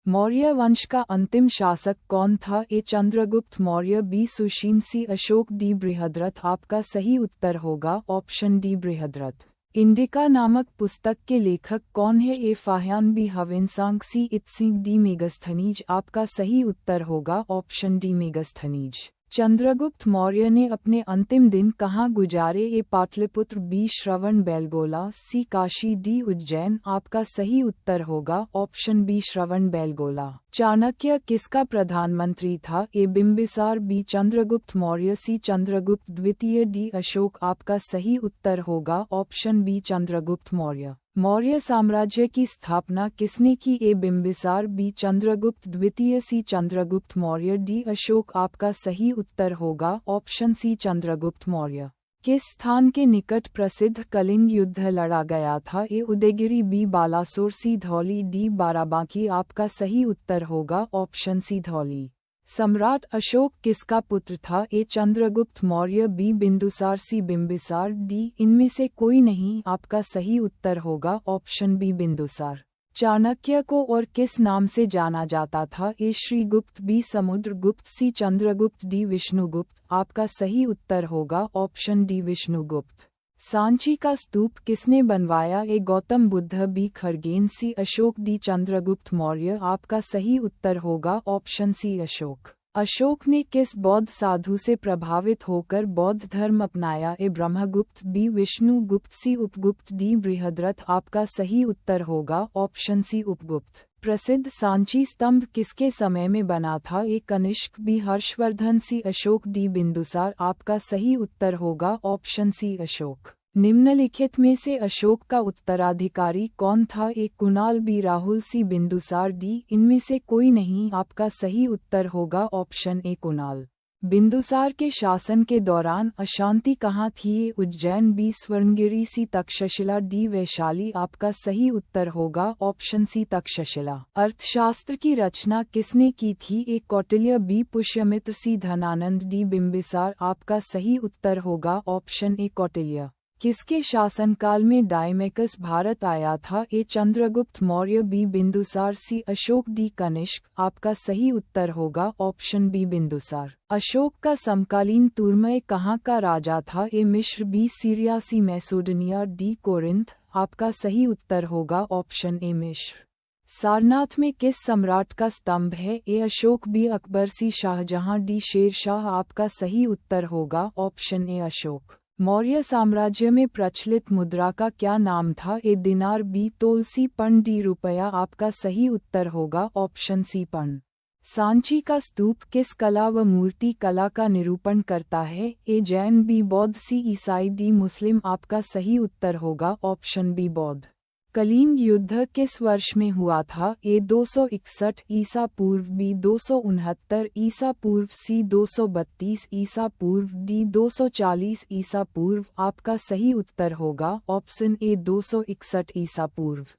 मौर्य वंश का अंतिम शासक कौन था? ए चंद्रगुप्त मौर्य, बी सुशीम, सी अशोक, डी बृहद्रथ। आपका सही उत्तर होगा ऑप्शन डी बृहद्रथ। इंडिका नामक पुस्तक के लेखक कौन है? ए फाह्यान, बी हवेनसांग, सी इत्सिंग, डी मेगस्थनीज। आपका सही उत्तर होगा option D Megasthenes. Chandragupta Maurya ने अपने अंतिम दिन कहाँ गुजारे? ए पाटलिपुत्र, बी श्रवण बेलगोला, सी काशी, डी उज्जैन। आपका सही उत्तर होगा ऑप्शन बी श्रवण बेलगोला। चाणक्य किसका प्रधानमंत्री था? ए बिंबिसार, बी चंद्रगुप्त मौर्य, सी चंद्रगुप्त द्वितीय, डी अशोक। आपका सही उत्तर होगा ऑप्शन बी चंद्रगुप्त मौर्य। मौर्य साम्राज्य की स्थापना किसने की? ए बिंबिसार, बी चंद्रगुप्त द्वितीय, सी चंद्रगुप्त मौर्य, डी अशोक। आपका सही उत्तर होगा ऑप्शन सी चंद्रगुप्त मौर्य। किस स्थान के निकट प्रसिद्ध कलिंग युद्ध लड़ा गया था? ए उदयगिरि, बी बालासोर, सी धौली, डी बाराबांकी। आपका सही उत्तर होगा ऑप्शन सी धौली। सम्राट अशोक किसका पुत्र था? ए चंद्रगुप्त मौर्य, बी बिंदुसार, सी बिंबिसार, डी इनमें से कोई नहीं। आपका सही उत्तर होगा ऑप्शन बी बिंदुसार। चाणक्य को और किस नाम से जाना जाता था? ए श्रीगुप्त, बी समुद्रगुप्त, सी चंद्रगुप्त, डी विष्णुगुप्त। आपका सही उत्तर होगा ऑप्शन डी विष्णुगुप्त। सांची का स्तूप किसने बनवाया? ए गौतम बुद्ध, बी खरगेन, सी अशोक, डी चंद्रगुप्त मौर्य। आपका सही उत्तर होगा ऑप्शन सी अशोक। अशोक ने किस बौद्ध साधु से प्रभावित होकर बौद्ध धर्म अपनाया? ए ब्रह्मगुप्त, बी विष्णुगुप्त, सी उपगुप्त, डी बृहद्रथ। आपका सही उत्तर होगा ऑप्शन सी उपगुप्त। प्रसिद्ध सांची स्तंभ किसके समय में बना था? ए कनिष्क, बी हर्षवर्धन, सी अशोक, डी बिंदुसार। आपका सही उत्तर होगा ऑप्शन सी अशोक। निम्नलिखित में से अशोक का उत्तराधिकारी कौन था? ए कुणाल, बी राहुल, सी बिंदुसार, डी इनमें से कोई नहीं। आपका सही उत्तर होगा ऑप्शन ए कुणाल। बिंदुसार के शासन के दौरान अशांति कहाँ थी? ए उज्जैन, बी स्वर्णगिरि, सी तक्षशिला, डी वैशाली। आपका सही उत्तर होगा ऑप्शन सी तक्षशिला। अर्थशास्त्र की रचना किसने की थी? ए कौटिल्य, बी पुष्यमित्र, सी धनानंद, डी बिंबिसार। आपका सही उत्तर होगा ऑप्शन ए कौटिल्य। किसके शासनकाल में डायमेकस भारत आया था? ए चंद्रगुप्त मौर्य, बी बिंदुसार, सी अशोक, डी कनिष्क। आपका सही उत्तर होगा ऑप्शन बी बिंदुसार। अशोक का समकालीन तुर्मय कहाँ का राजा था? ए मिस्र, बी सीरिया, सी मैसेडोनिया, डी कोरिंथ। आपका सही उत्तर होगा ऑप्शन ए मिस्र। सारनाथ में किस सम्राट का स्तंभ है? ए अशोक, बी अकबर, सी शाहजहां, डी शेरशाह। आपका सही उत्तर होगा ऑप्शन ए अशोक। मौर्य साम्राज्य में प्रचलित मुद्रा का क्या नाम था? ए दिनार, बी तोल, सी पर्ण, डी रुपया। आपका सही उत्तर होगा ऑप्शन सी पर्ण। सांची का स्तूप किस कला व मूर्ति कला का निरूपण करता है? ए जैन, बी बौद्ध, सी ईसाई, डी मुस्लिम। आपका सही उत्तर होगा ऑप्शन बी बौद्ध। कलिंग युद्ध किस वर्ष में हुआ था? ए 261 ईसा पूर्व, बी 269 ईसा पूर्व, सी 232 ईसा पूर्व, डी 240 ईसा पूर्व। आपका सही उत्तर होगा ऑप्शन ए 261 ईसा पूर्व।